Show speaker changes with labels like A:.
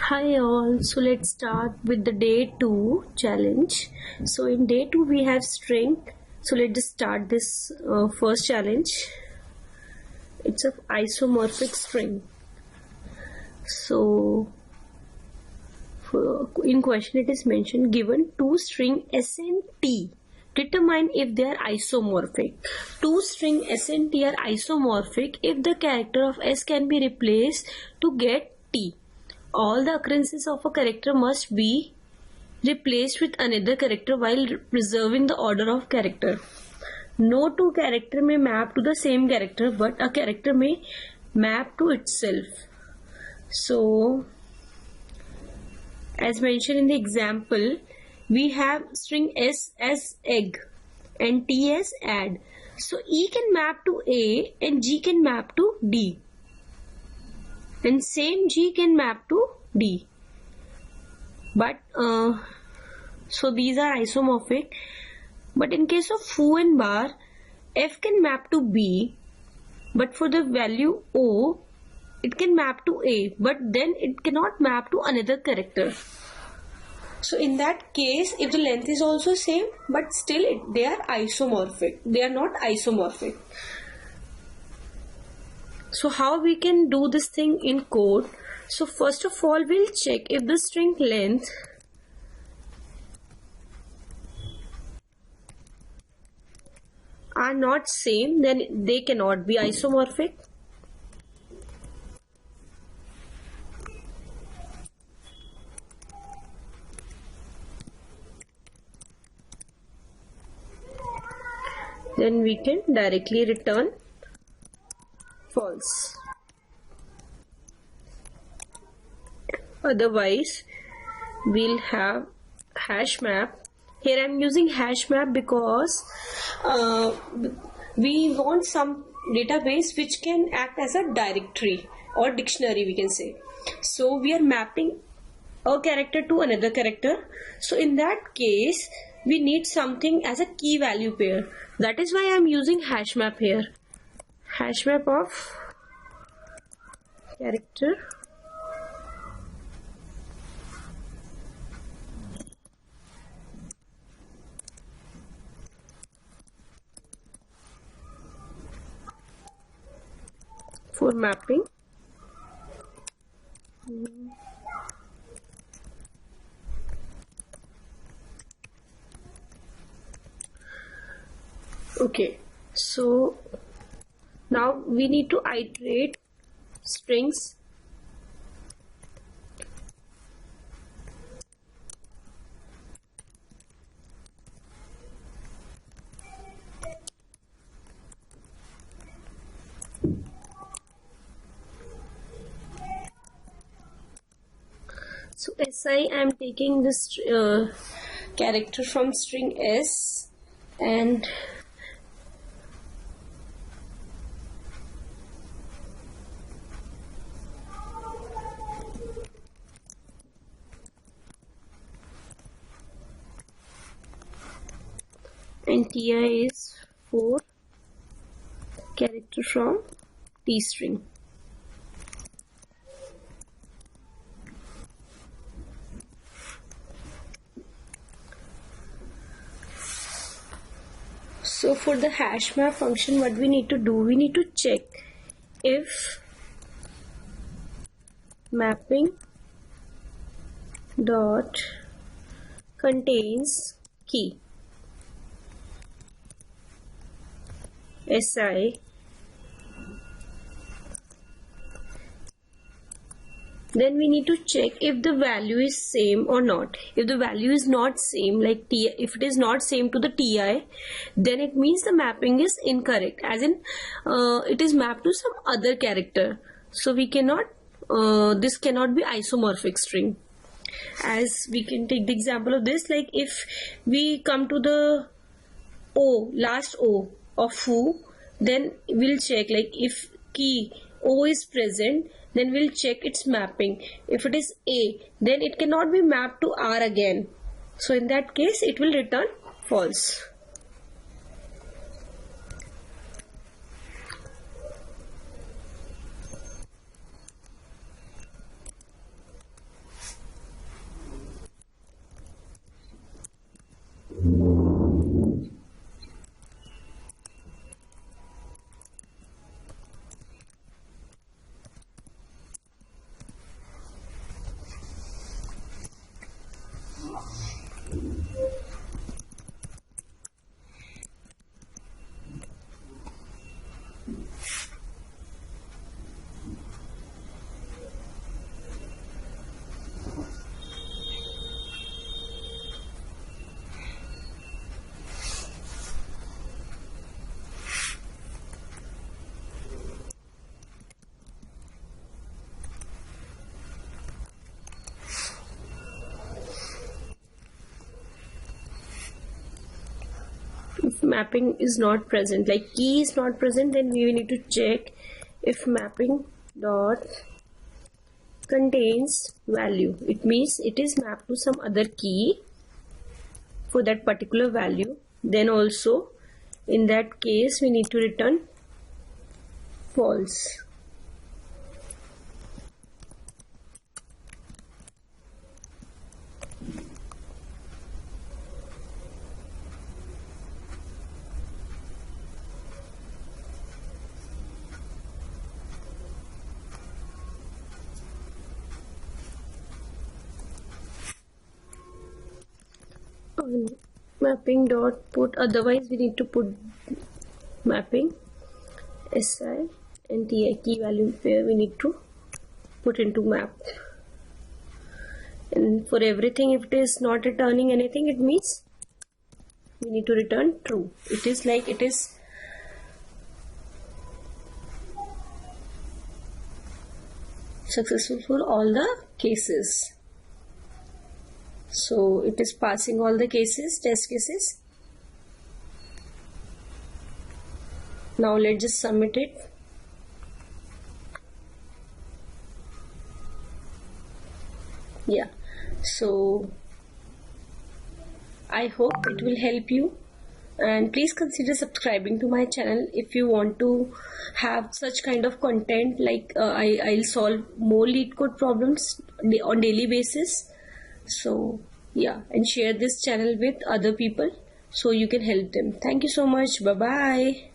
A: Hi all, so let's start with the day 2 challenge. So in day 2 we have string. So let's just start this first challenge. It's a isomorphic string. So in question it is mentioned given two string S and T. Determine if they are isomorphic. Two string S and T are isomorphic if the character of S can be replaced to get T. All the occurrences of a character must be replaced with another character while preserving the order of character. No two character may map to the same character, but a character may map to itself. So, as mentioned in the example, we have string S as egg and T as add. So, E can map to A and G can map to D. And same G can map to D. But so these are isomorphic. But in case of foo and bar, F can map to B, but for the value O, it can map to A, but then it cannot map to another character. So in that case, if the length is also same, but still they are isomorphic. They are not isomorphic. So how we can do this thing in code? So first of all, we'll check if the string length are not same, then they cannot be isomorphic. Then we can directly return false. Otherwise, we'll have hash map. Here I'm using hash map because we want some database which can act as a directory or dictionary, we can say. So we are mapping a character to another character. So in that case, we need something as a key value pair. That is why I'm using hash map here. Hash map of character for mapping okay. So now we need to iterate strings So Si, I am taking this character from string S and Ti is 4 character from T string. So for the hash map function, what we need to do, we need to check if mapping dot contains key Si, then we need to check if the value is same or not. If the value is not same, like T, if it is not same to the Ti, then it means the mapping is incorrect, as in it is mapped to some other character. So we cannot, this cannot be isomorphic string. As we can take the example of this, like if we come to the O, last O of foo, then we'll check like if key O is present, then we'll check its mapping. If it is A, then it cannot be mapped to R again. So in that case, it will return false. if mapping is not present, like key is not present, then we need to check if mapping dot contains value. It means it is mapped to some other key for that particular value. Then also in that case we need to return false. Mapping dot put, otherwise we need to put mapping si and ti, key value pair we need to put into map. And for everything, if it is not returning anything, it means we need to return true. It is like it is successful for all the cases. So it is passing all the cases, test cases. Now let's just submit it. Yeah, so I hope it will help you, and please consider subscribing to my channel if you want to have such kind of content. Like I'll solve more LeetCode problems on daily basis. So yeah, and share this channel with other people so you can help them. Thank you so much. Bye bye.